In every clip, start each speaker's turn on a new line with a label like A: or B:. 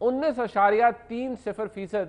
A: 19.30%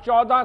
A: 14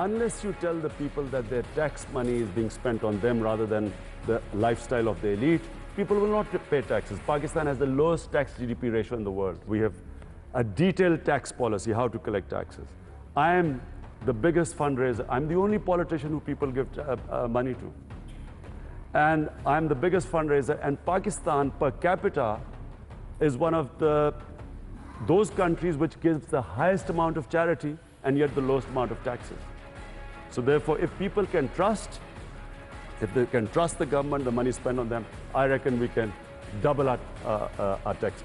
B: Unless you tell the people that their tax money is being spent on them rather than the lifestyle of the elite, people will not pay taxes. Pakistan has the lowest tax GDP ratio in the world. We have a detailed tax policy, how to collect taxes. I am the biggest fundraiser. I'm the only politician who people give money to. And I'm the biggest fundraiser, and Pakistan per capita is one of those countries which gives the highest amount of charity and yet the lowest amount of taxes. So therefore, if people can trust, if they can trust the government, the money spent on them, I reckon we can double our tax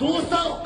C: 200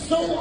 C: 100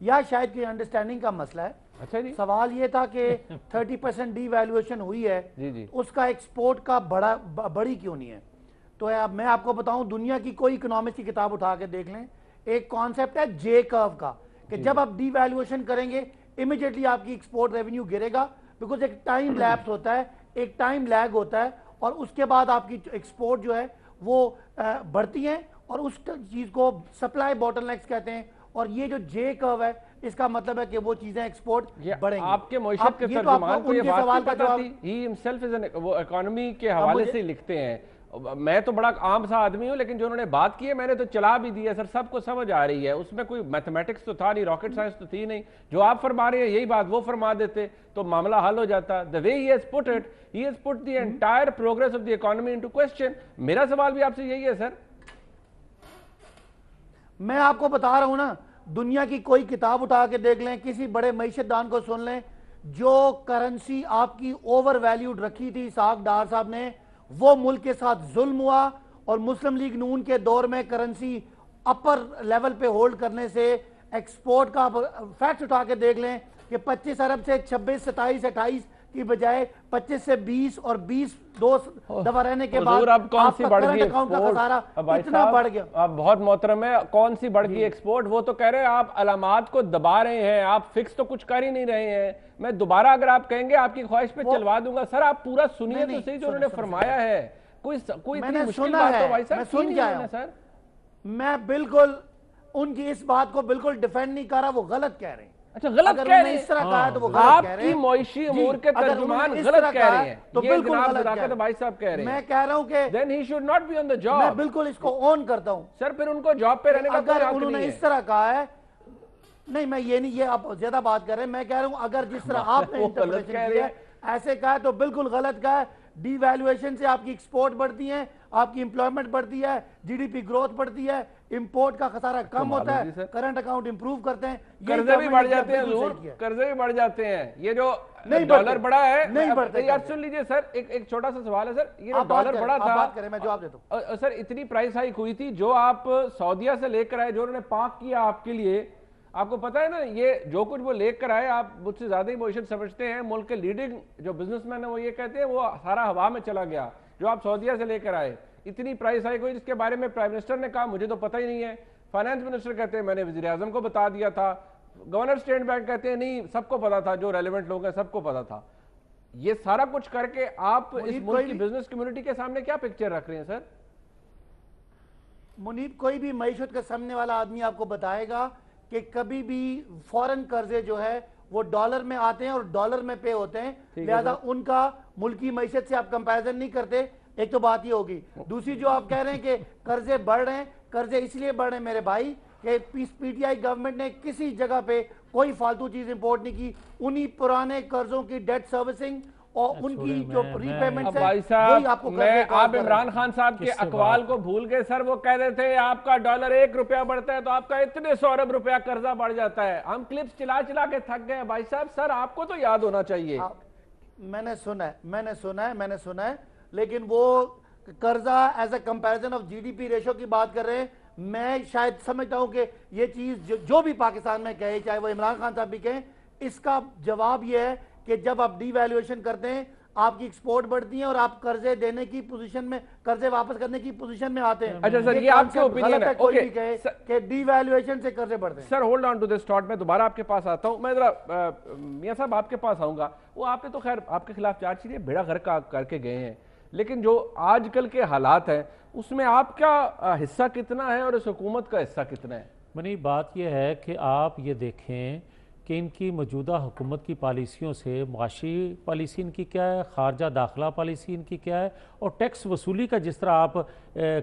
D: یا شاید کوئی understanding کا مسئلہ ہے.
A: اچھا جی,
D: سوال یہ تھا کہ 30% ڈی ویلیویشن ہوئی ہے,
A: جی جی,
D: اس کا ایکسپورٹ کا بڑی کیوں نہیں ہے؟ تو میں آپ کو بتاؤں, دنیا کی کوئی اکنامکس کی کتاب اٹھا کے دیکھ لیں, ایک کانسیپٹ ہے جے کرو کا, کہ جب آپ ڈی ویلیویشن کریں گے امیڈیٹلی آپ کی ایکسپورٹ ریونیو گرے گا, بیکاز ایک ٹائم لیپس ہوتا ہے, ایک ٹائم لیگ ہوتا ہے, اور اس کے بعد آپ کی ایکسپورٹ جو ہے وہ بڑھتی ہیں, اور اس چیز کو سپلائی باٹل نیکس کہتے ہیں. اور یہ جو جے کرو ہے اس کا مطلب ہے کہ وہ چیزیں ایکسپورٹ بڑھیں گی.
A: آپ کے معیشت کے ترجمان کو یہ بات نہیں پتا تھی, ہی ہمسیلف وہ اکنامی کے حوالے سے لکھتے ہیں. میں تو بڑا عام سا آدمی ہوں, لیکن جو انہوں نے بات کی ہے میں نے تو چلا بھی دی ہے سر, سب کو سمجھ آ رہی ہے. اس میں کوئی میتھمیٹکس تو تھا نہیں, راکٹ سائنس تو تھی نہیں. جو آپ فرما رہے ہیں یہی بات وہ فرما دیتے تو معاملہ حل ہو جاتا. The way he has put it, he has put the entire progress of the economy into question. میرا سوال بھی آپ سے یہی ہے سر.
D: میں آپ کو بتا رہا ہوں نا, دنیا کی کوئی کتاب اٹھا کے دیکھ لیں, کسی بڑے معیشت دان کو سن لیں, جو کرنسی آپ کی اوور ویلیوڈ رکھی تھی اسحاق ڈار صاحب نے, وہ ملک کے ساتھ ظلم ہوا. اور مسلم لیگ نون کے دور میں کرنسی اپر لیول پہ ہولڈ کرنے سے ایکسپورٹ کا فیکٹ اٹھا کے دیکھ لیں کہ 25 ارب سے 26, 27, 28 کی بجائے 25 سے 20 اور 20 دو دفعہ رہنے کے بعد
A: اب کون سی بڑھ گئی
D: اکاؤنٹ کا خسارہ اتنا بڑھ گیا.
A: اب بہت محترم ہے, کون سی بڑھ گئی ایکسپورٹ؟ وہ تو کہہ رہے ہیں آپ علامات کو دبا رہے ہیں, آپ فکس تو کچھ کر ہی نہیں رہے ہیں. میں دوبارہ اگر آپ کہیں گے آپ کی خواہش پہ چلوا دوں گا. سر آپ پورا سنیے تو صحیح جو انہوں نے فرمایا ہے. کوئی اتنی مشکل بات تو بھائی صاحب
D: سن کے آیا ہوں. میں بالکل ان کی اس بات کو بالکل ڈیفینڈ نہیں کر رہا, وہ غلط کہہ رہے ہیں.
A: اچھا غلط کہہ رہے ہیں,
D: اس طرح کہا ہے تو وہ غلط کہہ رہے ہیں.
A: آپ کی معاشی امور کے ترجمان غلط کہہ رہے ہیں,
D: تو
A: یہ
D: بالکل
A: جناب
D: غلط
A: صداقت بھائی صاحب کہہ رہے ہیں.
D: میں کہہ رہا ہوں کہ
A: then he should not be on the job.
D: میں بالکل اس کو اون کرتا ہوں.
A: سر پھر ان کو جاب پہ رہنے کا کوئی
D: اگر
A: حق
D: انہوں
A: نہیں
D: نے
A: ہے.
D: اس طرح کہا ہے, نہیں میں یہ نہیں, یہ آپ زیادہ بات کر رہے ہیں. میں کہہ رہا ہوں اگر جس طرح آپ نے انٹرپریشن کی ہے ایسے کہا ہے تو بالکل غلط کہا ہے. ڈی ویلیویشن سے آپ کی ایکسپورٹ بڑھتی ہیں, آپ کی امپلائمنٹ بڑھتی ہے, جی ڈی پی گروتھ بڑھتی ہے, امپورٹ کا خسارہ کم ہوتا ہے, کرنٹ اکاؤنٹ امپروو کرتے ہیں,
A: قرضے بھی بڑھ جاتے ہیں حضور, قرضے بھی بڑھ جاتے ہیں. یہ جو ڈالر بڑھا ہے,
D: نہیں بڑھتے.
A: یار سن لیجئے سر, ایک چھوٹا سا سوال ہے سر. یہ جو ڈالر بڑھا
D: تھا, بات کریں میں جواب دیتا ہوں
A: سر. اتنی پرائس ہائیک ہوئی تھی جو آپ سعودیہ سے لے کر آئے, جو انہوں نے پاک کیا آپ کے لیے, آپ کو پتا ہے نا یہ جو کچھ وہ لے کر آئے, آپ مجھ سے زیادہ ہی معیشت سمجھتے ہیں. ملک کے لیڈنگ جو بزنس مین ہیں وہ یہ کہتے ہیں وہ سارا ہوا میں چلا گیا جو آپ سعودیہ سے لے کر آئے. اتنی پرائس ہائیک ہوئی جس کے بارے میں پرائم منسٹر نے کہا مجھے تو پتہ ہی نہیں ہے, فائنانس منسٹر کہتے ہیں میں نے وزیر اعظم کو بتا دیا تھا, گورنر اسٹیٹ بینک کہتے ہیں نہیں سب کو پتا تھا, جو ریلیونٹ لوگ ہیں سب کو پتا تھا. یہ سارا کچھ کر کے آپ اس ملک کی بزنس کمیونٹی کے سامنے کیا پکچر رکھ رہے ہیں سر؟
D: منیب, کوئی بھی معیشت کا سامنے والا آدمی آپ کو بتائے گا کہ کبھی بھی فورن قرضے جو ہے وہ ڈالر میں آتے ہیں اور ڈالر میں پے ہوتے ہیں, لہذا ان کا ملکی معیشت سے آپ کمپیریزن نہیں کرتے. ایک تو بات یہ ہوگی. دوسری جو آپ کہہ رہے ہیں کہ قرضے بڑھ رہے ہیں, قرضے اس لیے بڑھ رہے ہیں میرے بھائی کہ پی ٹی آئی گورنمنٹ نے کسی جگہ پہ کوئی فالتو چیز امپورٹ نہیں کی. انہی پرانے قرضوں کی ڈیٹ سروسنگ اور ان کی جو ری پیمنٹس ہیں
A: بھائی صاحب, میں آپ عمران خان صاحب کے اقوال کو بھول گئے سر. وہ کہہ رہے تھے آپ کا ڈالر 1 روپیہ بڑھتا ہے تو آپ کا اتنے 100 ارب روپیہ قرضہ بڑھ جاتا ہے. ہم کلپس چلا چلا کے تھک گئے بھائی صاحب. سر آپ کو تو یاد ہونا چاہیے.
D: میں نے سنا ہے لیکن وہ قرضہ as a comparison of G D P ratio کی بات کر رہے ہیں. میں شاید سمجھتا ہوں کہ یہ چیز جو بھی پاکستان میں کہے, چاہے وہ عمران خان صاحب بھی کہیں, اس کا جواب یہ ہے کہ جب آپ ڈی ویلیویشن کرتے ہیں آپ کی ایکسپورٹ بڑھتی ہیں اور آپ قرضے دینے کی پوزیشن میں, قرضے واپس کرنے کی پوزیشن میں آتے ہیں.
A: اچھا سر, یہ آپ کے اوپینین ہے.
D: کوئی بھی کہے کہ ڈی ویلیویشن سے قرضے بڑھتے ہیں.
A: Sir hold on to this thought, میں دوبارہ آپ کے پاس آتا ہوں. میں ذرا میاں صاحب آپ کے پاس آؤں گا. وہ آپ نے تو خیر آپ کے خلاف چارج شیٹ بیڑا غرق کر کے گئے ہیں, لیکن جو آج کل کے حالات ہیں اس میں آپ کا حصہ کتنا ہے اور اس حکومت کا حصہ کتنا ہے؟
E: منی, بات یہ ہے کہ آپ یہ دیکھیں کہ ان کی موجودہ حکومت کی پالیسیوں سے معاشی پالیسی ان کی کیا ہے, خارجہ داخلہ پالیسی ان کی کیا ہے, اور ٹیکس وصولی کا جس طرح آپ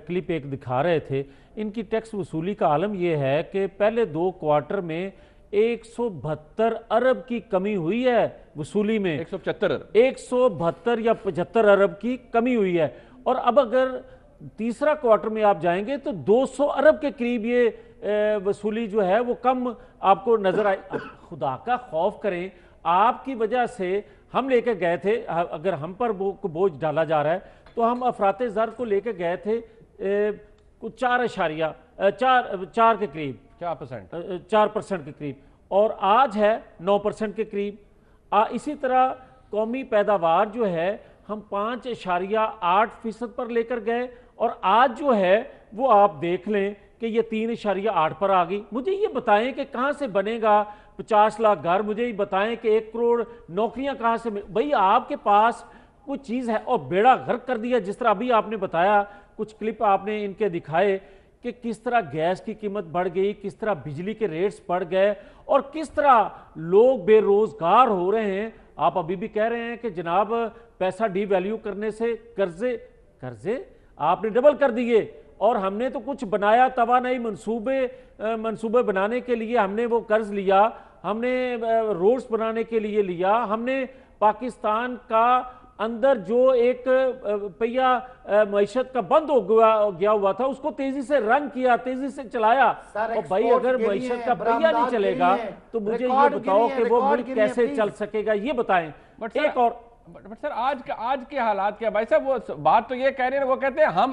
E: کلپ ایک دکھا رہے تھے, ان کی ٹیکس وصولی کا عالم یہ ہے کہ پہلے 2 کوارٹر میں 172 ارب کی کمی ہوئی ہے وصولی میں. 172 یا 75 ارب کی کمی ہوئی ہے. اور اب اگر تیسرا کوارٹر میں آپ جائیں گے تو 200 ارب کے قریب یہ وصولی جو ہے وہ کم آپ کو نظر آئے. خدا کا خوف کریں, آپ کی وجہ سے ہم لے کے گئے تھے, اگر ہم پر بوجھ ڈالا جا رہا ہے تو ہم افراط زر کو لے کے گئے تھے 4.4 کے قریب, 4% کے قریب, اور آج ہے 9% کے قریب. اسی طرح قومی پیداوار جو ہے ہم 5.8% پر لے کر گئے اور آج جو ہے وہ آپ دیکھ لیں کہ یہ 3.8 پر آ گئی. مجھے یہ بتائیں کہ کہاں سے بنے گا 50 لاکھ گھر, مجھے یہ بتائیں کہ 1 کروڑ نوکریاں کہاں سے. بھئی آپ کے پاس کوئی چیز ہے اور بیڑا غرق کر دیا, جس طرح ابھی آپ نے بتایا, کچھ کلپ آپ نے ان کے دکھائے کہ کس طرح گیس کی قیمت بڑھ گئی, کس طرح بجلی کے ریٹس بڑھ گئے اور کس طرح لوگ بے روزگار ہو رہے ہیں. آپ ابھی بھی کہہ رہے ہیں کہ جناب پیسہ ڈی ویلیو کرنے سے قرضے آپ نے ڈبل کر دیے, اور ہم نے تو کچھ بنایا توانائی منصوبے بنانے کے لیے ہم نے وہ قرض لیا, ہم نے روڈز بنانے کے لیے لیا, ہم نے پاکستان کا اندر جو ایک پہیا معیشت کا بند ہو گیا ہوا تھا اس کو تیزی سے رن کیا, تیزی سے چلایا. اور بھائی اگر معیشت کا پہیا نہیں چلے گا تو مجھے یہ بتاؤ کہ وہ ملک کیسے چل سکے گا, یہ بتائیں. ایک اور
A: سر آج کے حالات کیا بھائی صاحب, وہ بات تو یہ کہہ رہے ہیں, وہ کہتے ہیں ہم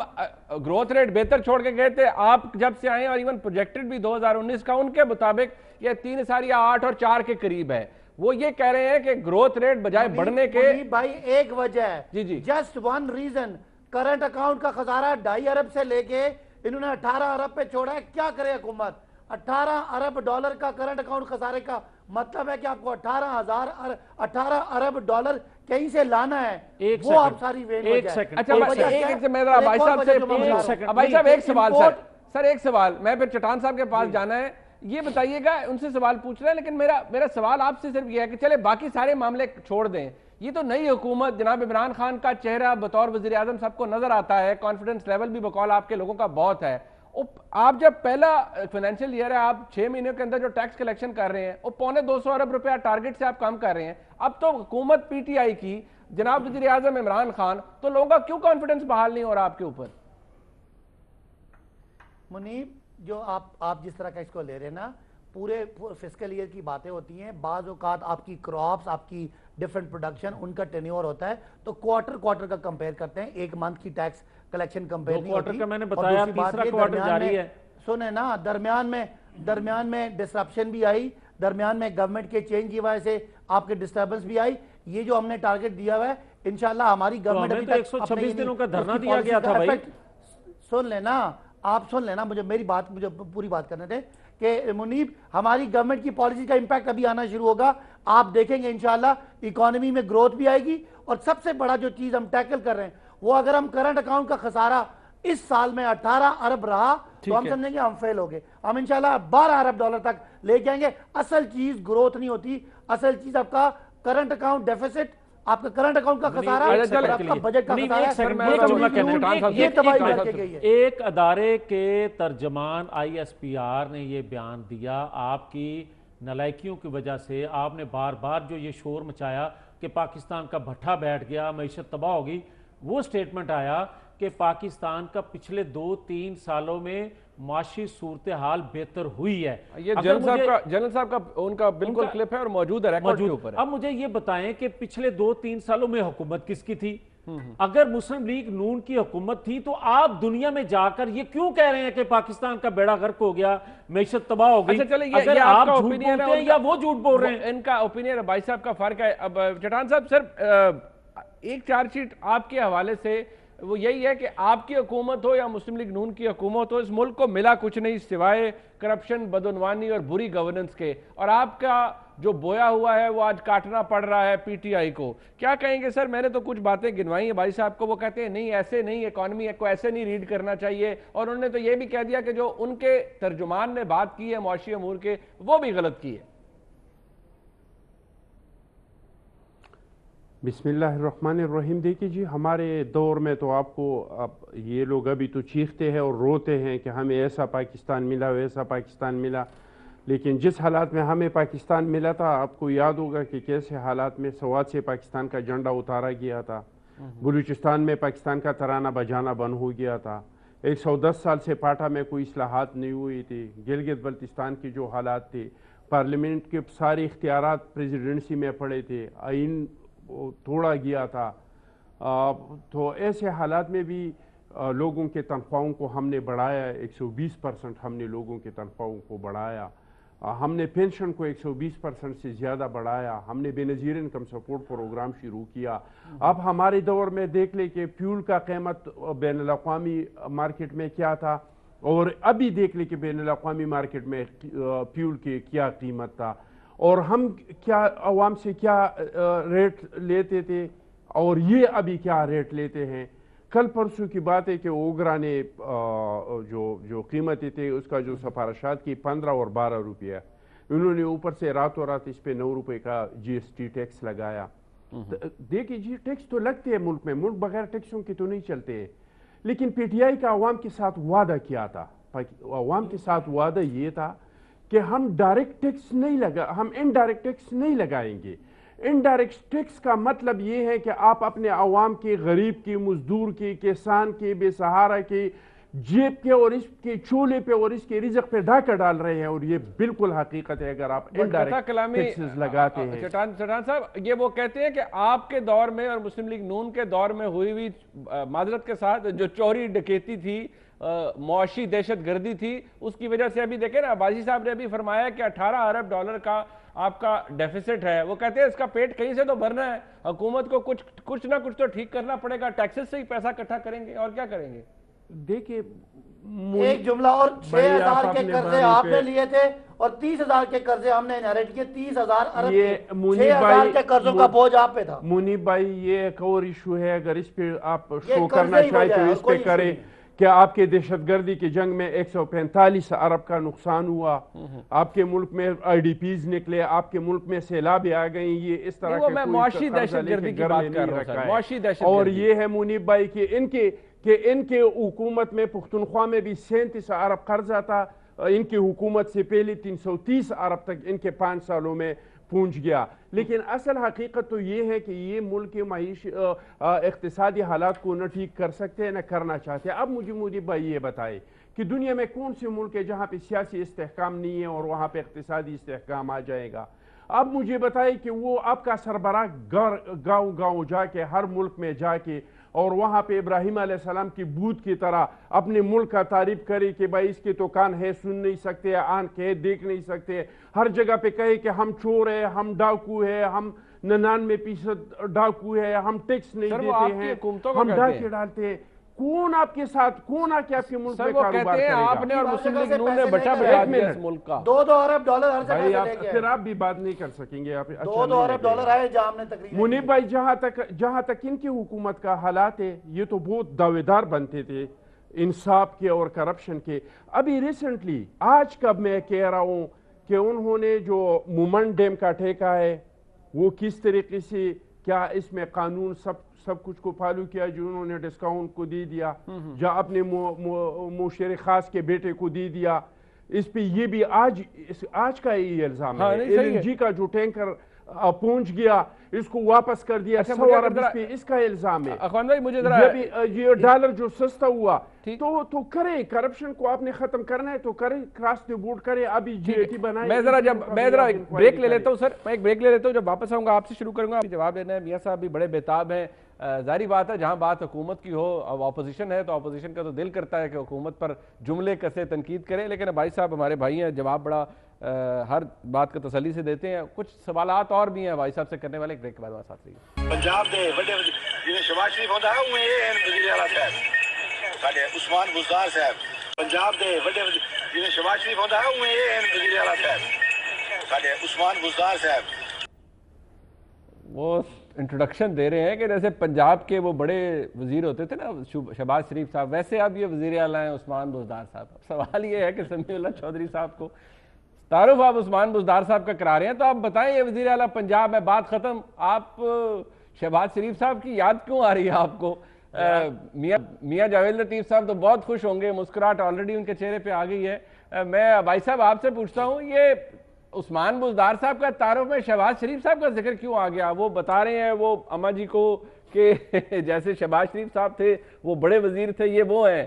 A: گروتھ ریٹ بہتر چھوڑ کے گئے تھے, آپ جب سے آئے اور ایون پروجیکٹڈ بھی 2019 کا ان کے مطابق یہ 3.8 اور 4 کے قریب ہے. وہ یہ کہہ رہے ہیں کہ گروتھ ریٹ بجائے بڑھنے کے
D: بھائی ایک وجہ ہے,
A: جی
D: just one reason, current account کا خسارہ 2.5 ارب سے لے کے انہوں نے 18 ارب پہ چھوڑا ہے. کیا کرے حکومت؟ 18 ارب ڈالر کا کرنٹ اکاؤنٹ خسارے کا مطلب ہے کہ آپ کو 18 ارب ڈالر کہیں سے لانا ہے, وہ آپ ساری
E: ایک سیکنڈ.
A: اچھا بھائی صاحب ایک سوال سر ایک سوال, میں پھر چٹان صاحب کے پاس جانا ہے, یہ بتائیے گا, ان سے سوال پوچھ رہے ہیں, لیکن میرا سوال آپ سے صرف یہ ہے کہ چلے باقی سارے معاملے چھوڑ دیں, یہ تو نئی حکومت جناب عمران خان کا چہرہ بطور وزیر اعظم سب کو نظر آتا ہے, کانفیڈنس لیول بھی بقول آپ کے لوگوں کا بہت ہے. آپ جب پہلا فائنینشیل ایئر ہے, آپ 6 مہینوں کے اندر جو ٹیکس کلیکشن کر رہے ہیں وہ 250 ارب روپیہ ٹارگٹ سے آپ کام کر رہے ہیں. اب تو حکومت پی ٹی آئی کی, جناب وزیر اعظم عمران خان, تو لوگوں کا کیوں کانفیڈنس بحال نہیں ہو رہا آپ کے اوپر؟
D: منیب, جو آپ جس طرح کا اس کو لے رہے ہیں نا, پورے فسکل ایئر کی باتیں ہوتی ہیں, بعض اوقات آپ کی کراپس, آپ کی ڈیفرنٹ پروڈکشن, ان کا ٹینیور ہوتا ہے, تو کوارٹر کا کمپیئر کرتے ہیں, ایک منتھ کی ٹیکس کلیکشن کمپیئر نہیں ہوتی.
E: کوارٹر کا میں نے بتایا, تیسرا کوارٹر جاری ہے.
D: سنیں نا, درمیان میں ڈسرپشن بھی آئی, درمیان میں گورنمنٹ کے چینج کی وجہ سے آپ کے ڈسٹربنس بھی آئی. یہ جو ہم نے ٹارگٹ دیا ہوا ہے انشاءاللہ ہماری گورنمنٹ
E: ابھی تک 126 دنوں کا دھرنا دیا گیا تھا. بھائی
D: سن لینا, آپ سن لینا, مجھے پوری بات کرنے دیں کہ منیب, ہماری گورنمنٹ کی پالیسی کا امپیکٹ ابھی آنا شروع ہوگا. آپ دیکھیں گے انشاءاللہ اکانومی میں گروتھ بھی آئے گی, اور سب سے بڑا جو چیز ہم ٹیکل کر رہے ہیں وہ, اگر ہم کرنٹ اکاؤنٹ کا خسارہ اس سال میں 18 ارب رہا تو ہم سمجھیں گے ہم فیل ہو گئے. ہم انشاءاللہ 12 ارب ڈالر تک لے جائیں گے. اصل چیز گروتھ نہیں ہوتی, اصل چیز آپ کا کرنٹ اکاؤنٹ ڈیفیسٹ, آپ کا کرنٹ اکاؤنٹ کا خسارہ, آپ کا بجٹ کا خسارہ.
E: ایک ادارے کے ترجمان ISPR نے یہ بیان دیا, آپ کی نالائکیوں کی وجہ سے آپ نے بار بار جو یہ شور مچایا کہ پاکستان کا بھٹا بیٹھ گیا, معیشت تباہ ہوگی, وہ سٹیٹمنٹ آیا کہ پاکستان کا پچھلے 2-3 سالوں میں معاشی صورتحال بہتر ہوئی ہے.
A: یہ جنرل صاحب کا ان کا بالکل کلپ ہے اور موجود ہے ریکارڈ کے اوپر.
E: اب مجھے یہ بتائیں کہ پچھلے 2-3 سالوں میں حکومت کس کی تھی؟ اگر مسلم لیگ نون کی حکومت تھی تو آپ دنیا میں جا کر یہ کیوں کہہ رہے ہیں کہ پاکستان کا بیڑا غرق ہو گیا, معیشت تباہ ہو گئی؟ اگر آپ جھوٹ بولتے ہیں یا وہ جھوٹ بول رہے ہیں,
A: ان کا اوپینین ہے, بھائی صاحب کا فرق ہے. اب چٹان صاحب صرف ایک چارج شیٹ آپ کے حوالے سے وہ یہی ہے کہ آپ کی حکومت ہو یا مسلم لیگ نون کی حکومت ہو, اس ملک کو ملا کچھ نہیں سوائے کرپشن, بدعنوانی اور بری گورننس کے, اور آپ کا جو بویا ہوا ہے وہ آج کاٹنا پڑ رہا ہے پی ٹی آئی کو. کیا کہیں گے سر؟ میں نے تو کچھ باتیں گنوائی ہیں بھائی صاحب کو, وہ کہتے ہیں نہیں ایسے نہیں, اکانومی کو ایسے نہیں ریڈ کرنا چاہیے, اور انہوں نے تو یہ بھی کہہ دیا کہ جو ان کے ترجمان نے بات کی ہے معاشی امور کے وہ بھی غلط کی ہے.
F: بسم اللہ الرحمن الرحیم. دیکھیے جی, ہمارے دور میں تو آپ کو اب یہ لوگ ابھی تو چیختے ہیں اور روتے ہیں کہ ہمیں ایسا پاکستان ملا, ویسا پاکستان ملا, لیکن جس حالات میں ہمیں پاکستان ملا تھا آپ کو یاد ہوگا کہ کیسے حالات میں سوات سے پاکستان کا جھنڈا اتارا گیا تھا, بلوچستان میں پاکستان کا ترانہ بجانا بند ہو گیا تھا, 110 سال سے پاٹا میں کوئی اصلاحات نہیں ہوئی تھی, گلگت بلتستان کی جو حالات تھے, پارلیمنٹ کے سارے اختیارات پریزیڈنسی میں پڑے تھے, آئین توڑا گیا تھا. تو ایسے حالات میں بھی لوگوں کے تنخواہوں کو ہم نے بڑھایا, 120% ہم نے لوگوں کے تنخواہوں کو بڑھایا. ہم نے پینشن کو 120% سے زیادہ بڑھایا، ہم نے بے نظیر انکم سپورٹ پروگرام شروع کیا۔ اب ہمارے دور میں دیکھ لیں کہ فیول کا قیمت بین الاقوامی مارکیٹ میں کیا تھا، اور ابھی دیکھ لیں کہ بین الاقوامی مارکیٹ میں فیول کی کیا قیمت تھا، اور ہم کیا عوام سے کیا ریٹ لیتے تھے اور یہ ابھی کیا ریٹ لیتے ہیں۔ کل پرسوں کی بات ہے کہ اوگرا نے جو قیمتیں تھے اس کا جو سفارشات کی 15 اور 12 روپیہ، انہوں نے اوپر سے راتوں رات اس پہ 9 روپے کا جی ایس ٹی ٹیکس لگایا۔ دیکھیں جی ٹیکس تو لگتے ہیں ملک میں، ملک بغیر ٹیکسوں کے تو نہیں چلتے ہیں، لیکن پی ٹی آئی کا عوام کے ساتھ وعدہ کیا تھا، عوام کے ساتھ وعدہ یہ تھا کہ ہم ڈائریکٹ ٹیکس نہیں ہم انڈائریکٹ ٹیکس نہیں لگائیں گے۔ انڈائریکٹ ٹیکس کا مطلب یہ ہے کہ آپ اپنے عوام کے، غریب کی، مزدور کی، کسان کی، بے سہارا کی جیب کے اور اس کے چولہے پہ اور اس کے رزق پہ ڈاکہ ڈال رہے ہیں، اور یہ بالکل حقیقت ہے اگر آپ انڈائریکٹ ٹیکسز لگاتے ہیں۔
A: چٹان صاحب یہ وہ کہتے ہیں کہ آپ کے دور میں اور مسلم لیگ نون کے دور میں ہوئی معذرت کے ساتھ جو چوری ڈکیتی تھی، معاشی دہشت گردی تھی، اس کی وجہ سے ابھی دیکھیں نا، باجی صاحب نے ابھی فرمایا کہ 18 ارب ڈالر کا آپ کا ڈیفیسٹ ہے۔ وہ کہتے ہیں اس کا پیٹ کہیں سے تو بھرنا ہے، حکومت کو کچھ نہ کچھ تو ٹھیک کرنا پڑے گا، ٹیکسز سے ہی پیسہ اکٹھا کریں گے اور کیا کریں گے؟
F: دیکھیں
D: ایک جملہ اور، 6,000 کے قرضے آپ نے لیے تھے اور 30,000 کے قرضے ہم نے انہیریٹ کیے، 30,000 ارب، 6,000 کے قرضوں کا بوجھ آپ پہ تھا۔
F: منیب بھائی یہ ایک اور ایشو ہے، اگر اس پہ آپ شو کرنا چاہے تو اس پہ کریں کہ آپ کے دہشت گردی کی جنگ میں 145 ارب کا نقصان ہوا، آپ کے ملک میں آئی ڈی پیز نکلے، آپ کے ملک میں سیلابیں آ گئیں، یہ اس طرح کے
A: معاشی دہشت گردی کی بات کر رہا ہوں۔
F: اور یہ ہے منیب بھائی کہ ان کے حکومت میں پختونخوا میں بھی 37 ارب قرضہ تھا، ان کی حکومت سے پہلے 330 ارب تک ان کے 5 سالوں میں پہنچ گیا۔ لیکن اصل حقیقت تو یہ ہے کہ یہ ملک کے معیشی اقتصادی حالات کو نہ ٹھیک کر سکتے نہ کرنا چاہتے۔ اب مجھے منیب بھائی یہ بتائے کہ دنیا میں کون سے ملک ہے جہاں پہ سیاسی استحکام نہیں ہے اور وہاں پہ اقتصادی استحکام آ جائے گا؟ اب مجھے بتائے کہ وہ آپ کا سربراہ گاؤں گاؤں جا کے، ہر ملک میں جا کے، اور وہاں پہ ابراہیم علیہ السلام کی بت کی طرح اپنے ملک کا تعریف کرے کہ بھائی اس کے تو کان ہے، سن نہیں سکتے، آنکھ ہے، دیکھ نہیں سکتے، ہر جگہ پہ کہے کہ ہم چور ہیں، ہم ڈاکو ہیں، ہم 99% ڈاکو ہے، ہم ٹیکس نہیں دیتے ہیں، ہم ڈاکے ڈالتے ہیں۔ کون آپ کے ساتھ، کون آ کے آپ کے ملک میں کاروبار کرے گا؟
A: آپ نے اور مسلم لیگ نون نے بچا بچا دیا اس ملک کا۔
D: 2 ارب ڈالر ہر جگہ سے لے گئے،
F: پھر آپ بھی بات نہیں کر سکیں گے۔
D: 2 ارب ڈالر آئے جہاں ہم نے تقریباً۔
F: منیب بھائی جہاں تک ان کی حکومت کا حالات ہے، یہ تو بہت دعوے دار بنتے تھے انصاف کے اور کرپشن کے۔ ابھی ریسنٹلی آج کب میں کہہ رہا ہوں کہ انہوں نے جو مومن ڈیم کا ٹھیکہ ہے وہ کس طریقے سے، کیا اس میں قانون سب کچھ کو فالو کیا، جو انہوں نے ڈسکاؤنٹ کو دے دیا، جہاں اپنے مشیر خاص کے بیٹے کو دے دیا، اس پہ یہ بھی آج کا یہ الزام ہے۔ ایل این جی کا جو ٹینکر پہنچ گیا اس کو واپس کر دیا، 100 ارب اس کا الزام ہے۔
A: اخوان بھائی مجھے ذرا
F: یہ ڈالر جو سستا ہوا تو کرے، کرپشن کو آپ نے ختم کرنا ہے تو کرے، کراس دی بورڈ کرے، ابھی جی ایس ٹی بنائے۔
A: میں ذرا ایک بریک لے لیتا ہوں سر، میں ایک بریک لے لیتا ہوں، جب واپس آؤں گا آپ سے شروع کروں گا، جواب لینا ہے۔ میاں صاحب بھی بڑے بیتاب ہیں، ظاہری بات ہے جہاں بات حکومت کی ہو، اب اپوزیشن ہے تو اپوزیشن کا تو دل کرتا ہے کہ حکومت پر جملے کسے تنقید کرے، لیکن بھائی صاحب ہمارے بھائی ہیں، جواب بڑا ہر بات کا تسلی سے دیتے ہیں۔ کچھ سوالات اور بھی ہیں بھائی صاحب سے کرنے والے، ایک بریک کے بعد ہمارے ساتھ رہیے۔
G: پنجاب دے بڑے جنہیں شہباز شریف ہوتا ہے اوے اے وزیر اعلیٰ صاحب ساڈے عثمان بزدار صاحب، پنجاب دے بڑے جنہیں شہباز شریف ہوتا ہے اوے اے وزیر اعلیٰ صاحب ساڈے عثمان بزدار صاحب۔
A: وہ انٹروڈکشن دے رہے ہیں کہ جیسے پنجاب کے وہ بڑے وزیر ہوتے تھے نا شہباز شریف صاحب، ویسے اب یہ وزیر اعلیٰ ہیں عثمان بزدار صاحب۔ سوال یہ ہے کہ سمیع اللہ چودھری صاحب کو تعارف آپ عثمان بزدار صاحب کا کرا رہے ہیں، تو آپ بتائیں یہ وزیر اعلیٰ پنجاب میں، بات ختم۔ آپ شہباز شریف صاحب کی یاد کیوں آ رہی ہے آپ کو؟ میاں جاوید لطیف صاحب تو بہت خوش ہوں گے، مسکراہٹ آلریڈی ان کے چہرے پہ آ گئی ہے۔ میں بھائی صاحب آپ سے پوچھتا ہوں، یہ عثمان بزدار صاحب کا تعارف میں شہباز شریف صاحب کا ذکر کیوں آ گیا؟ وہ بتا رہے ہیں وہ اماں جی کو کہ جیسے شہباز شریف صاحب تھے وہ بڑے وزیر تھے، یہ وہ ہیں۔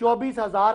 D: 24,000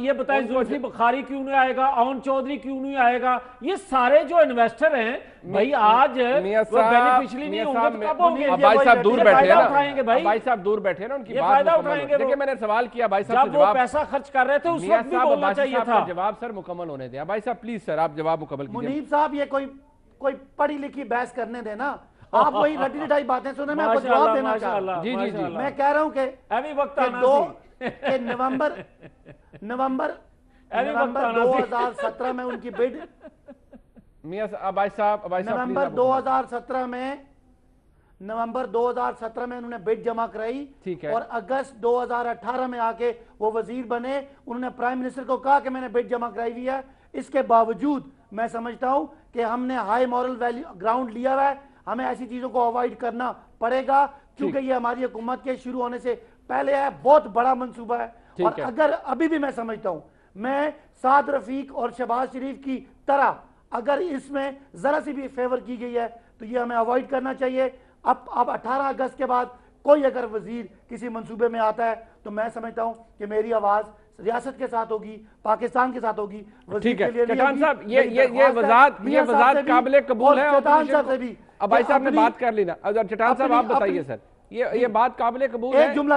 E: یہ بتائیں زلفی بخاری کیوں نہیں آئے گا, اون چودھری کیوں نہیں آئے گا, یہ سارے جو انویسٹر ہیں بھائی آج وہ بینیفیشلی نہیں ہوں گے تو کب ہوں گے؟
A: بھائی صاحب دور بیٹھے ہیں
E: اٹھائیں گے
A: نا, بھائی صاحب دور بیٹھے ہیں نا, ان کی بات مکمل ہو. دیکھیں میں نے سوال کیا بھائی صاحب سے,
E: جب وہ پیسہ خرچ کر رہے تھے اس وقت بھی بولنا چاہیے تھا.
A: جواب سر مکمل ہونے دیا بھائی صاحب, پلیز سر آپ جواب مکمل کیجئے.
D: منیب صاحب یہ کوئی پڑھی لکھی بحث کرنے دینا, آپ وہی رٹی رٹائی باتیں سنیں, میں آپ کو جواب دینا چاہ رہا ہوں.
A: جی جی جی,
D: میں کہہ رہا ہوں کہ نومبر 2017 میں ان کی بڈ,
A: بھائی صاحب
D: نومبر 2017 میں انہوں نے بڈ جمع کرائی, اور اگست 2018 میں آ کے وہ وزیر بنے. انہوں نے پرائم منسٹر کو کہا کہ میں نے بڈ جمع کرائی ہوئی ہے. اس کے باوجود میں سمجھتا ہوں کہ ہم نے ہائی مورل ویلیو گراؤنڈ لیا ہوا ہے, ہمیں ایسی چیزوں کو اوائڈ کرنا پڑے گا کیونکہ یہ ہماری حکومت کے شروع ہونے سے پہلے ہے, بہت بڑا منصوبہ ہے. اور اگر ابھی بھی میں سمجھتا ہوں, میں سعد رفیق اور شہباز شریف کی طرح اگر اس میں ذرا سی بھی فیور کی گئی ہے تو یہ ہمیں اوائڈ کرنا چاہیے. اب 18 اگست کے بعد کوئی اگر وزیر کسی منصوبے میں آتا ہے تو میں سمجھتا ہوں کہ میری آواز ریاست کے ساتھ ہوگی, پاکستان کے ساتھ ہوگی.
A: ٹھیک ہے چٹان صاحب, یہ وضاحت قابل قبول ہے.
D: چٹان صاحب سے بھی,
A: اب بھائی صاحب نے بات کر لی نا, چٹان صاحب آپ بتائیے سر, یہ بات قابل قبول ہے.
D: ایک جملہ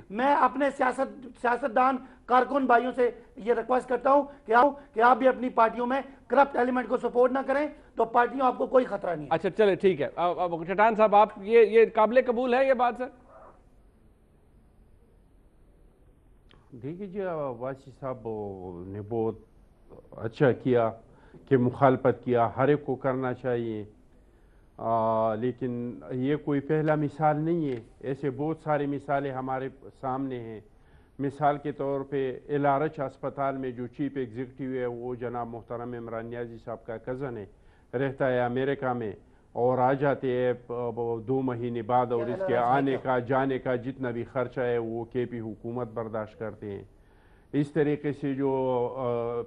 D: میں اپنے سیاستدان کارکن بھائیوں سے یہ ریکویسٹ کرتا ہوں کہ آپ بھی اپنی پارٹیوں میں کرپٹ ایلیمنٹ کو سپورٹ نہ کریں تو پارٹیوں آپ کو کوئی خطرہ نہیں.
A: اچھا چلے ٹھیک ہے, چٹان صاحب آپ یہ قابل قبول ہے یہ بات سر؟
F: دیکھیے جی, واسی صاحب نے بہت اچھا کیا کہ مخالفت کیا, ہر ایک کو کرنا چاہیے, لیکن یہ کوئی پہلا مثال نہیں ہے. ایسے بہت ساری مثالیں ہمارے سامنے ہیں. مثال کے طور پہ الارچ اسپتال میں جو چیف ایگزیکٹو ہے وہ جناب محترم عمران نیازی صاحب کا کزن ہے, رہتا ہے امریکہ میں, اور آ جاتے ہیں 2 مہینے بعد, اور اس کے آنے کا جانے کا جتنا بھی خرچہ ہے وہ کے پی حکومت برداشت کرتے ہیں. اس طریقے سے جو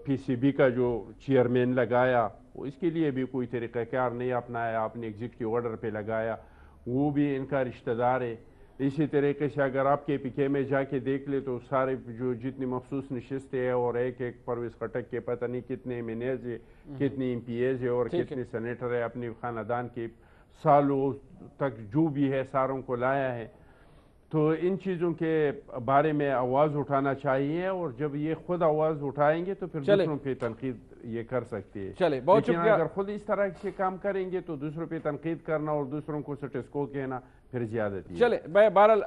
F: پی سی بی کا جو چیئرمین لگایا اس کے لیے بھی کوئی طریقہ کار نہیں اپنایا, آپ نے ایگزیکٹو آرڈر پہ لگایا, وہ بھی ان کا رشتہ دار ہے. اسی طریقے سے اگر آپ کے پی کے میں جا کے دیکھ لیں تو سارے جو جتنی مخصوص نشستیں ہیں, اور ایک پرویز خٹک کے پتہ نہیں کتنے MNAs ہے, کتنی MPAs ہے, اور کتنے سینیٹر ہے, اپنی خاندان کے سالوں تک جو بھی ہے ساروں کو لایا ہے. تو ان چیزوں کے بارے میں آواز اٹھانا چاہیے, اور جب یہ خود آواز اٹھائیں گے تو پھر دوسروں پہ تنقید یہ کر سکتی ہے.
A: چلے بہت
F: شکریہ. اگر خود اس طرح سے کام کریں گے تو دوسروں پہ تنقید کرنا اور دوسروں کو سٹیٹس کو کہنا پھر زیادتی ہے.
A: چلے بہرحال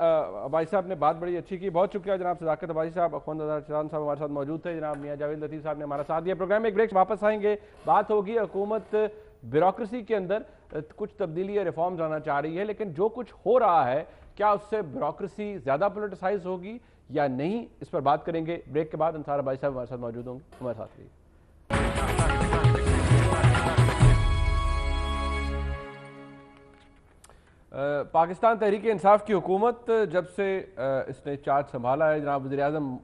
A: بھائی صاحب نے بات بڑی اچھی کی, بہت شکریہ جناب صداقت بھائی صاحب. اخوان چٹان صاحب ہمارے ساتھ موجود تھے, جناب میاں جاوید لطیف صاحب نے ہمارا ساتھ دیا. پروگرام میں ایک بریک, واپس آئیں گے. بات ہوگی حکومت بیوروکریسی کے اندر کچھ تبدیلی یا ریفارمز آنا چاہ رہی ہے, لیکن جو کچھ ہو رہا ہے کیا اس سے بیوروکریسی زیادہ پولیٹیسائز ہوگی یا نہیں, اس پر بات کریں گے. بریک کے بعد انصار بھائی صاحب ہمارے ساتھ موجود ہوں گے, ہمارے ساتھ رہیے. پاکستان تحریک انصاف کی حکومت جب سے اس نے چارج سنبھالا ہے, جناب وزیر اعظم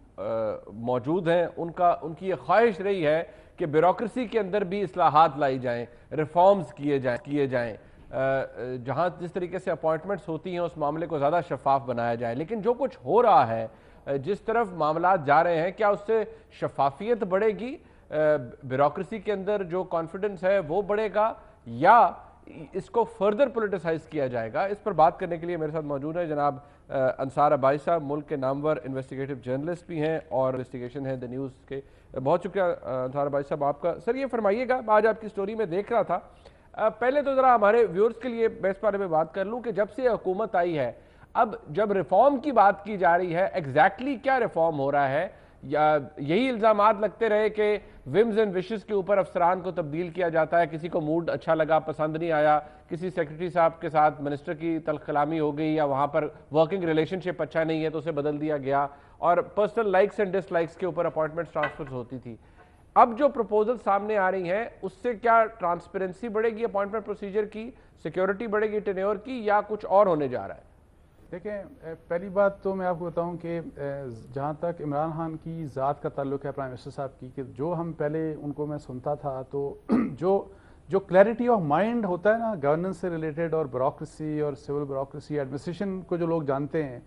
A: موجود ہیں, ان کی یہ خواہش رہی ہے کہ بیوروکریسی کے اندر بھی اصلاحات لائی جائیں, ریفارمز کیے جائیں, جہاں جس طریقے سے اپوائنٹمنٹس ہوتی ہیں اس معاملے کو زیادہ شفاف بنایا جائے. لیکن جو کچھ ہو رہا ہے, جس طرف معاملات جا رہے ہیں, کیا اس سے شفافیت بڑھے گی, بیوروکریسی کے اندر جو کانفیڈنس ہے وہ بڑھے گا, یا اس کو فردر پولیٹیسائز کیا جائے گا؟ اس پر بات کرنے کے لیے میرے ساتھ موجود ہے جناب انصار عباسی صاحب, ملک کے نامور انویسٹیگیٹو جرنلسٹ بھی ہیں اور انویسٹیگیشن ہے دی نیوز کے. بہت شکریہ انصار عباسی صاحب آپ کا. سر یہ فرمائیے گا, آج آپ کی سٹوری میں دیکھ رہا تھا, پہلے تو ذرا ہمارے ویورز کے لیے میں اس بارے میں بات کر لوں کہ جب سے حکومت آئی ہے, اب جب ریفارم کی بات کی جا رہی ہے, ایگزیکٹلی کیا ریفارم ہو رہا ہے؟ یا یہی الزامات لگتے رہے کہ ومز اینڈ وشز کے اوپر افسران کو تبدیل کیا جاتا ہے, کسی کو موڈ اچھا لگا, پسند نہیں آیا, کسی سیکرٹری صاحب کے ساتھ منسٹر کی تلخ کلامی ہو گئی, یا وہاں پر ورکنگ ریلیشن شپ اچھا نہیں ہے تو اسے بدل دیا گیا, اور personal likes and dislikes کے اوپر اپوائنٹمنٹ ٹرانسفرز ہوتی تھی. اب جو پروپوزل سامنے آ رہی ہیں اس سے کیا ٹرانسپیرنسی بڑھے گی اپوائنٹمنٹ پروسیجر کی, سیکیورٹی بڑھے گی ٹینیور کی, یا کچھ اور ہونے جا رہا ہے؟
H: دیکھیں, پہلی بات تو میں آپ کو بتاؤں کہ جہاں تک عمران خان کی ذات کا تعلق ہے پرائم منسٹر صاحب کی, کہ جو ہم پہلے ان کو میں سنتا تھا تو جو کلیئرٹی آف مائنڈ ہوتا ہے نا گورننس سے ریلیٹڈ, اور بیوروکریسی اور سول بیوروکریسی ایڈمنسٹریشن کو جو لوگ جانتے ہیں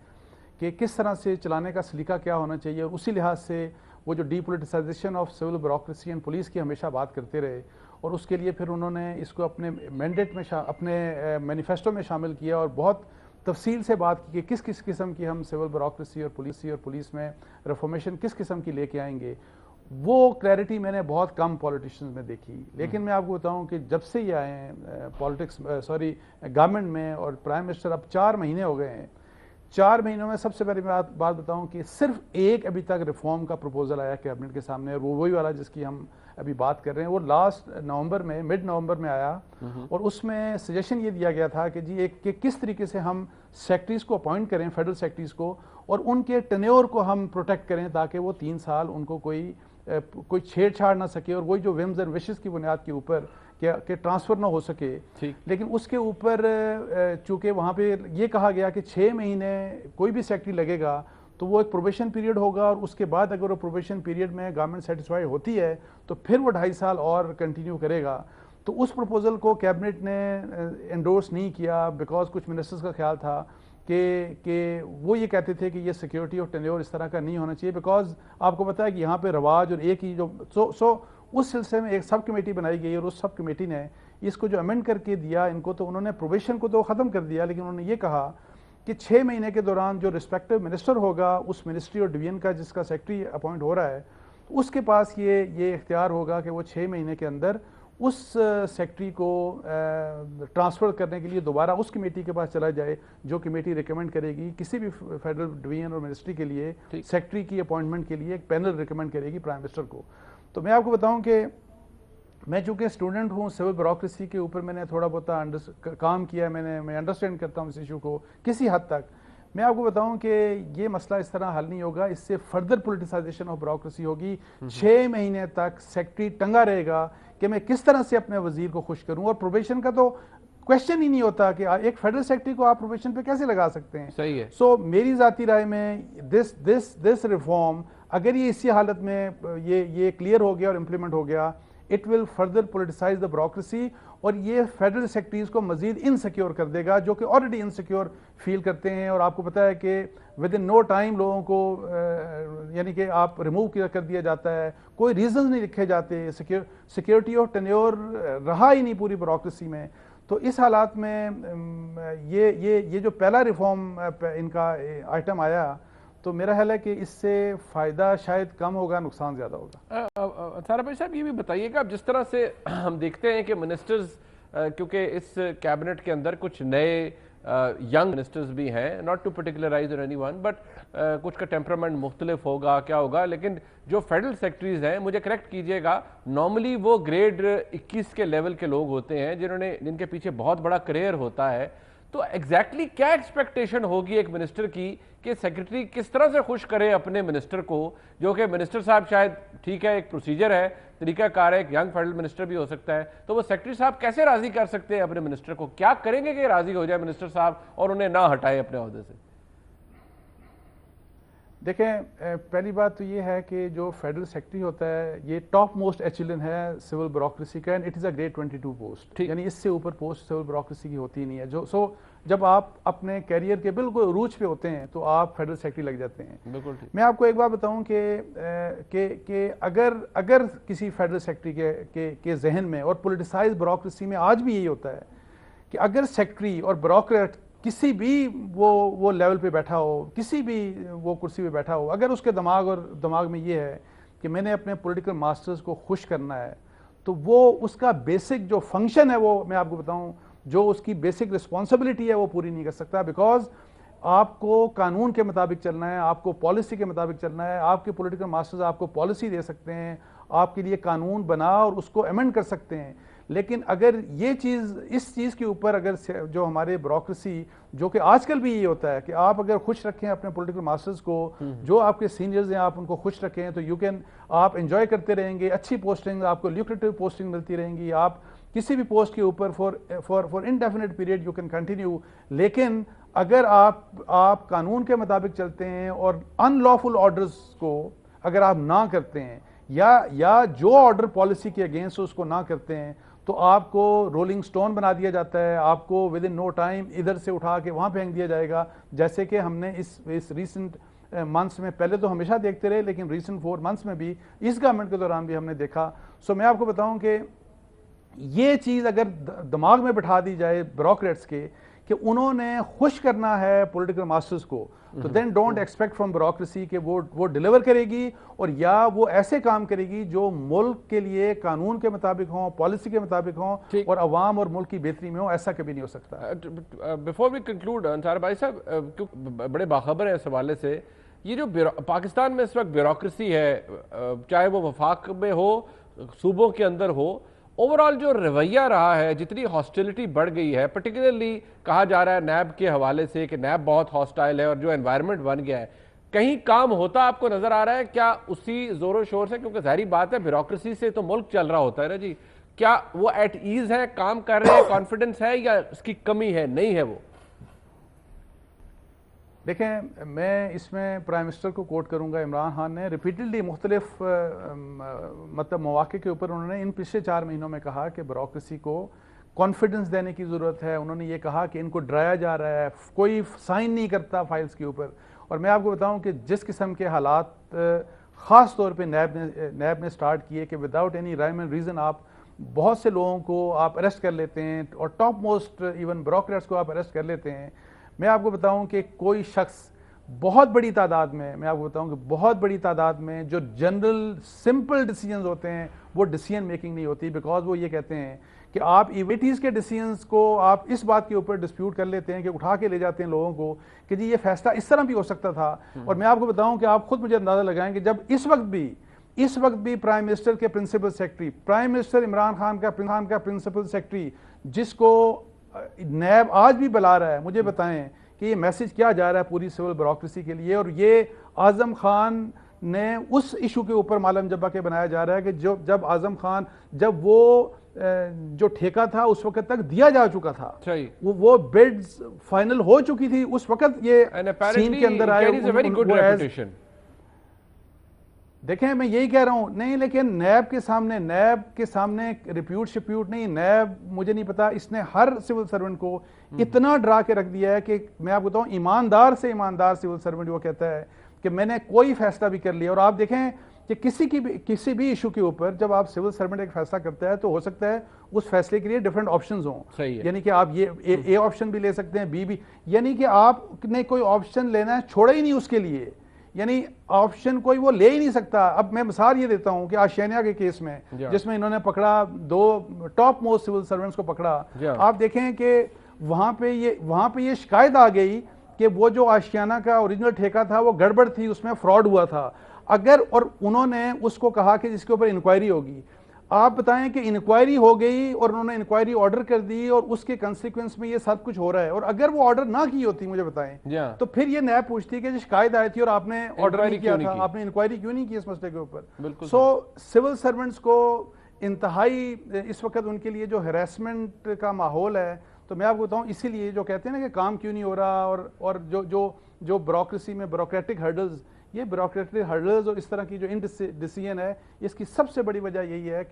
H: کہ کس طرح سے چلانے کا سلیقہ کیا ہونا چاہیے، اور اسی لحاظ سے وہ جو D politicisation of civil bureaucracy and police کی ہمیشہ بات کرتے رہے، اور اس کے لیے پھر انہوں نے اس کو اپنے مینڈیٹ میں اپنے مینیفیسٹو میں شامل کیا، اور بہت تفصیل سے بات کی کہ کس قسم کی ہم سول بیوروکریسی اور پولیس میں ریفارمیشن کس قسم کی لے کے آئیں گے. وہ کلیئرٹی میں نے بہت کم پولیٹیشینز میں دیکھی. لیکن میں آپ کو بتاؤں کہ جب سے یہ آئے ہیں گورنمنٹ میں، اور پرائم منسٹر اب 4 مہینے ہو گئے ہیں، 4 مہینوں میں سب سے پہلے میں بات بتاؤں کہ صرف ایک ابھی تک ریفارم کا پروپوزل آیا کیبنٹ کے سامنے، اور وہ وہی والا جس کی ہم ابھی بات کر رہے ہیں. وہ لاسٹ نومبر میں، مڈ نومبر میں آیا، اور اس میں سجیشن یہ دیا گیا تھا کہ جی کہ کس طریقے سے ہم سیکٹریز کو اپوائنٹ کریں، فیڈرل سیکٹریز کو، اور ان کے ٹینیور کو ہم پروٹیکٹ کریں تاکہ وہ 3 سال ان کو کوئی چھیڑ چھاڑ نہ سکے، اور وہی جو ومز اینڈ وشز کی بنیاد کے اوپر کہ ٹرانسفر نہ ہو سکے. لیکن اس کے اوپر چونکہ وہاں پہ یہ کہا گیا کہ 6 مہینے کوئی بھی سیکٹری لگے گا تو وہ ایک پروبیشن پیریڈ ہوگا، اور اس کے بعد اگر وہ پروبیشن پیریڈ میں گورنمنٹ سیٹسفائی ہوتی ہے تو پھر وہ 2.5 سال اور کنٹینیو کرے گا. تو اس پروپوزل کو کیبنٹ نے انڈورس نہیں کیا، بیکاز کچھ منسٹرز کا خیال تھا کہ وہ یہ کہتے تھے کہ یہ سیکیورٹی اور ٹینیور اس طرح کا نہیں ہونا چاہیے، بیکاز آپ کو پتہ ہے کہ یہاں پہ رواج اور ایک ہی جو اس سلسلے میں ایک سب کمیٹی بنائی گئی، اور اس سب کمیٹی نے اس کو جو امینڈ کر کے دیا ان کو، تو انہوں نے پروبیشن کو تو ختم کر دیا، لیکن انہوں نے یہ کہا کہ 6 مہینے کے دوران جو رسپیکٹو منسٹر ہوگا اس منسٹری اور ڈویژن کا جس کا سیکٹری اپوائنٹ ہو رہا ہے، اس کے پاس یہ اختیار ہوگا کہ وہ 6 مہینے کے اندر اس سیکٹری کو ٹرانسفر کرنے کے لیے دوبارہ اس کمیٹی کے پاس چلا جائے، جو کمیٹی ریکمینڈ کرے گی کسی بھی فیڈرل ڈویژن اور منسٹری کے لیے سیکٹری کی اپوائنٹمنٹ کے لیے ایک پینل ریکمینڈ کرے گی پرائم منسٹر کو. تو میں آپ کو بتاؤں کہ میں چونکہ اسٹوڈنٹ ہوں، سول بیوروکریسی کے اوپر میں نے تھوڑا بہت کام کیا، میں انڈرسٹینڈ کرتا ہوں اس ایشو کو کسی حد تک. میں آپ کو بتاؤں کہ یہ مسئلہ اس طرح حل نہیں ہوگا، اس سے فردر پولیٹیسائزیشن آف بیوروکریسی ہوگی. 6 مہینے تک سیکٹری ٹنگا رہے گا کہ میں کس طرح سے اپنے وزیر کو خوش کروں، اور پروبیشن کا تو کویشچن ہی نہیں ہوتا کہ ایک فیڈرل سیکٹری کو آپ پروبیشن پہ کیسے لگا سکتے ہیں.
A: صحیح ہے.
H: سو میری ذاتی رائے میں دس ریفارم اگر یہ اسی حالت میں یہ کلیئر ہو گیا اور امپلیمنٹ ہو گیا، it will further politicise the bureaucracy, اور یہ فیڈرل سیکٹریز کو مزید انسیکیور کر دے گا، جو کہ آلریڈی انسیکیور فیل کرتے ہیں. اور آپ کو پتہ ہے کہ ود ان نو ٹائم لوگوں کو یعنی کہ آپ ریموو کر دیا جاتا ہے، کوئی ریزنز نہیں لکھے جاتے، سیکیورٹی اور ٹینیور رہا ہی نہیں پوری بیوروکریسی میں. تو اس حالات میں یہ جو پہلا ریفارم ان کا آئٹم آیا، تو میرا خیال ہے کہ اس سے فائدہ شاید کم ہوگا، نقصان زیادہ ہوگا.
A: سارا بھائی صاحب یہ بھی بتائیے گا، جس طرح سے ہم دیکھتے ہیں کہ منسٹرز، کیونکہ اس کیبنٹ کے اندر کچھ نئے ینگ منسٹرز بھی ہیں، ناٹ ٹو پرٹیکولرائز اور اینی ون، بٹ کچھ کا ٹیمپرامنٹ مختلف ہوگا، کیا ہوگا. لیکن جو فیڈرل سیکٹریز ہیں، مجھے کریکٹ کیجئے گا، نارملی وہ گریڈ 21 کے لیول کے لوگ ہوتے ہیں جن کے پیچھے بہت بڑا کریئر ہوتا ہے. تو ایگزیکٹلی کیا ایکسپیکٹیشن ہوگی ایک منسٹر کی کہ سیکرٹری کس طرح سے خوش کرے اپنے منسٹر کو، جو کہ منسٹر صاحب شاید ٹھیک ہے ایک پروسیجر ہے، طریقہ کار ہے، ایک ینگ فیڈرل منسٹر بھی ہو سکتا ہے، تو وہ سیکرٹری صاحب کیسے راضی کر سکتے ہیں اپنے منسٹر کو؟ کیا کریں گے کہ راضی ہو جائے منسٹر صاحب اور انہیں نہ ہٹائے اپنے عہدے سے؟
H: دیکھیں، پہلی بات تو یہ ہے کہ جو فیڈرل سیکرٹری ہوتا ہے یہ ٹاپ موسٹ ایچلن ہے سول بیوروکریسی کا، and it is a grade 22 post, یعنی اس سے اوپر پوسٹ سول بیوروکریسی کی ہوتی نہیں ہے. سو جب آپ اپنے کیریئر کے بالکل عروج پہ ہوتے ہیں تو آپ فیڈرل سیکرٹری لگ جاتے ہیں. بالکل. میں آپ کو ایک بات بتاؤں کہ اگر کسی فیڈرل سیکرٹری کے ذہن میں، اور پولیٹیسائز بیوروکریسی میں آج بھی یہی ہوتا ہے کہ اگر سیکرٹری اور بیوروکریٹ کسی بھی وہ لیول پہ بیٹھا ہو، کسی بھی وہ کرسی پہ بیٹھا ہو، اگر اس کے دماغ میں یہ ہے کہ میں نے اپنے پولیٹیکل ماسٹرز کو خوش کرنا ہے، تو وہ اس کا بیسک جو فنکشن ہے، وہ میں آپ کو بتاؤں جو اس کی بیسک رسپانسبلٹی ہے وہ پوری نہیں کر سکتا. بیکاز آپ کو قانون کے مطابق چلنا ہے، آپ کو پالیسی کے مطابق چلنا ہے. آپ کے پولیٹیکل ماسٹرز آپ کو پالیسی دے سکتے ہیں، آپ کے لیے قانون بنا اور اس کو ایمنڈ کر سکتے ہیں. لیکن اگر اس چیز کے اوپر اگر جو ہمارے بیوروکریسی، جو کہ آج کل بھی یہ ہوتا ہے کہ آپ اگر خوش رکھیں اپنے پولیٹیکل ماسٹرز کو، جو آپ کے سینئرز ہیں آپ ان کو خوش رکھیں، تو آپ انجوائے کرتے رہیں گے، اچھی پوسٹنگ، آپ کو لیوکریٹو پوسٹنگ ملتی رہیں گی، آپ کسی بھی پوسٹ کے اوپر for indefinite period you can continue. لیکن اگر آپ قانون کے مطابق چلتے ہیں اور ان لافل آرڈرز کو اگر آپ نہ کرتے ہیں، یا جو آرڈر پالیسی کے اگینسٹ اس کو نہ کرتے ہیں، تو آپ کو رولنگ سٹون بنا دیا جاتا ہے, آپ کو ود ان نو ٹائم ادھر سے اٹھا کے وہاں پھینک دیا جائے گا, جیسے کہ ہم نے اس ریسنٹ منتھس میں, پہلے تو ہمیشہ دیکھتے رہے لیکن ریسنٹ 4 منتھس میں بھی اس گورنمنٹ کے دوران بھی ہم نے دیکھا. سو میں آپ کو بتاؤں کہ یہ چیز اگر دماغ میں بٹھا دی جائے بیوروکریٹس کے کہ انہوں نے خوش کرنا ہے پولیٹیکل ماسٹرز کو, تو دین ڈونٹ ایکسپیکٹ فرام بیوروکریسی کہ وہ ڈیلیور کرے گی, اور یا وہ ایسے کام کرے گی جو ملک کے لیے قانون کے مطابق ہوں, پالیسی کے مطابق ہوں, اور عوام اور ملک کی بہتری میں ہوں. ایسا کبھی نہیں ہو سکتا.
A: بفور وی کنکلوڈ انصار بھائی صاحب, بڑے باخبر ہیں اس حوالے سے, یہ جو پاکستان میں اس وقت بیوروکریسی ہے, چاہے وہ وفاق میں ہو, صوبوں کے اندر ہو, اوور آل جو رویہ رہا ہے, جتنی ہاسٹیلٹی بڑھ گئی ہے, پرٹیکولرلی کہا جا رہا ہے نیب کے حوالے سے کہ نیب بہت ہاسٹائل ہے, اور جو انوائرمنٹ بن گیا ہے, کہیں کام ہوتا آپ کو نظر آ رہا ہے کیا اسی زور و شور سے؟ کیونکہ ظاہری بات ہے بیوروکریسی سے تو ملک چل رہا ہوتا ہے نا جی, کیا وہ ایٹ ایز ہے, کام کر رہے ہیں, کانفیڈنس ہے, یا اس کی کمی ہے, نہیں ہے وہ؟
H: دیکھیں, میں اس میں پرائم منسٹر کو کوٹ کروں گا. عمران خان نے ریپیٹڈلی مختلف مطلب مواقع کے اوپر انہوں نے ان پچھلے 4 مہینوں میں کہا کہ بیوروکریسی کو کانفیڈنس دینے کی ضرورت ہے. انہوں نے یہ کہا کہ ان کو ڈرایا جا رہا ہے, کوئی سائن نہیں کرتا فائلز کے اوپر. اور میں آپ کو بتاؤں کہ جس قسم کے حالات خاص طور پہ نیب نے سٹارٹ کیے کہ without any rhyme and reason آپ بہت سے لوگوں کو آپ اریسٹ کر لیتے ہیں, اور ٹاپ موسٹ ایون بیوروکریٹس کو آپ اریسٹ کر لیتے ہیں. میں آپ کو بتاؤں کہ کوئی شخص بہت بڑی تعداد میں, میں آپ کو بتاؤں کہ بہت بڑی تعداد میں جو جنرل سمپل ڈیسیجنز ہوتے ہیں وہ ڈیسیجن میکنگ نہیں ہوتی, بیکاز وہ یہ کہتے ہیں کہ آپ ایویٹیز کے ڈیسیجنز کو آپ اس بات کے اوپر ڈسپیوٹ کر لیتے ہیں کہ اٹھا کے لے جاتے ہیں لوگوں کو کہ جی یہ فیصلہ اس طرح بھی ہو سکتا تھا. اور میں آپ کو بتاؤں کہ آپ خود مجھے اندازہ لگائیں کہ جب اس وقت بھی پرائم منسٹر کے principal secretary, prime minister Imran Khan کا پرنسپل سیکرٹری, جس کو نیب آج بھی بلا رہا ہے, مجھے بتائیں کہ یہ میسج کیا جا رہا ہے پوری سول بیوروکریسی کے لیے. اور یہ اعظم خان نے اس ایشو کے اوپر معلوم جبہ کے بنایا جا رہا ہے کہ جب اعظم خان, جب وہ جو ٹھیکہ تھا اس وقت تک دیا جا چکا تھا, وہ بیڈز فائنل ہو چکی تھی, اس وقت یہ سین کے اندر آئے. دیکھیں میں یہی کہہ رہا ہوں, نہیں لیکن نیب کے سامنے ریپیوٹ شپیوٹ نہیں, نیب مجھے نہیں پتا, اس نے ہر سول سرونٹ کو اتنا ڈرا کے رکھ دیا ہے کہ میں آپ کو بتاؤں ایماندار سول سرونٹ وہ کہتا ہے کہ میں نے کوئی فیصلہ بھی کر لیا. اور آپ دیکھیں کہ کسی بھی ایشو کے اوپر جب آپ سول سرونٹ ایک فیصلہ کرتا ہے تو ہو سکتا ہے اس فیصلے کے لیے ڈیفرنٹ آپشنز ہوں, یعنی کہ آپ یہ اے آپشن بھی لے سکتے ہیں, بی بھی, یعنی کہ آپ نے کوئی آپشن لینا ہے چھوڑا ہی نہیں اس کے لیے, یعنی آپشن کوئی وہ لے ہی نہیں سکتا. اب میں مثال یہ دیتا ہوں کہ آشینیا کے کیس میں جس میں انہوں نے پکڑا 2 ٹاپ موسٹ سول سرونٹس کو پکڑا, آپ دیکھیں کہ وہاں پہ یہ شکایت آ گئی کہ وہ جو آشیانہ کا اوریجنل ٹھیکہ تھا وہ گڑبڑ تھی, اس میں فراڈ ہوا تھا. اور انہوں نے اس کو کہا کہ جس کے اوپر انکوائری ہوگی. آپ بتائیں کہ انکوائری ہو گئی اور انہوں نے انکوائری آرڈر کر دی, اور اس کے کنسیکوینس میں یہ سب کچھ ہو رہا ہے. اور اگر وہ آرڈر نہ کی ہوتی, مجھے بتائیں, تو پھر یہ نیب پوچھتی کہ شکایت آئی تھی اور آپ نے آرڈر نہیں کیا تھا, آپ نے انکوائری کیوں نہیں کی اس مسئلے کے اوپر. سو سول سرونٹس کو انتہائی اس وقت ان کے لیے جو ہیراسمنٹ کا ماحول ہے, تو میں آپ کو بتاؤں اسی لیے جو کہتے ہیں نا کہ کام کیوں نہیں ہو رہا, اور جو بیوروکریسی میں بیوروکریٹک ہرڈلز, یہ بیوروکریٹک ہرڈلز اور اس طرح کی جو ڈیسیجن ہے, اس کی سب سے بڑی وجہ یہی ہے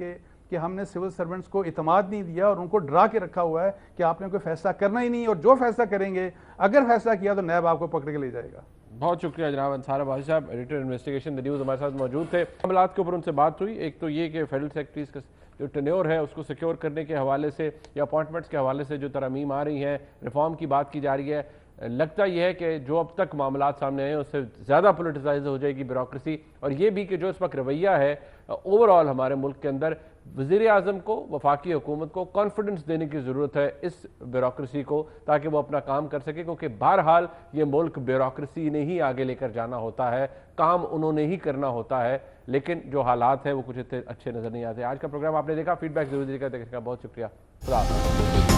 H: کہ ہم نے سول سرونٹس کو اعتماد نہیں دیا اور ان کو ڈرا کے رکھا ہوا ہے کہ آپ نے کوئی فیصلہ کرنا ہی نہیں, اور جو فیصلہ کریں گے, اگر فیصلہ کیا تو نیب آپ کو پکڑ کے لے جائے گا.
A: بہت شکریہ جناب انصار عباسی صاحب, ایڈیٹر انویسٹیگیشن دی نیوز ہمارے ساتھ موجود تھے. معاملات کے اوپر ان سے بات ہوئی, ایک تو یہ کہ فیڈرل سیکرٹریز کا جو ٹینیور ہے اس کو سیکیور کرنے کے حوالے سے یا اپوائنٹمنٹس کے حوالے سے جو ترامیم آ رہی ہیں, ریفارم کی بات کی جا رہی ہے. لگتا یہ ہے کہ جو اب تک معاملات سامنے آئے ہیں اس سے زیادہ پولیٹیسائز ہو جائے گی بیوروکریسی, اور یہ بھی کہ جو اس وقت رویہ ہے اوور آل ہمارے ملک کے اندر, وزیر اعظم کو, وفاقی حکومت کو کانفیڈنس دینے کی ضرورت ہے اس بیوروکریسی کو, تاکہ وہ اپنا کام کر سکے, کیونکہ بہرحال یہ ملک بیوروکریسی نے ہی آگے لے کر جانا ہوتا ہے, کام انہوں نے ہی کرنا ہوتا ہے, لیکن جو حالات ہیں وہ کچھ اچھے نظر نہیں آتے. آج کا پروگرام آپ نے دیکھا, فیڈ بیک ضرور دیجیے گا. دیکھنے کا بہت شکریہ. خدا حافظ.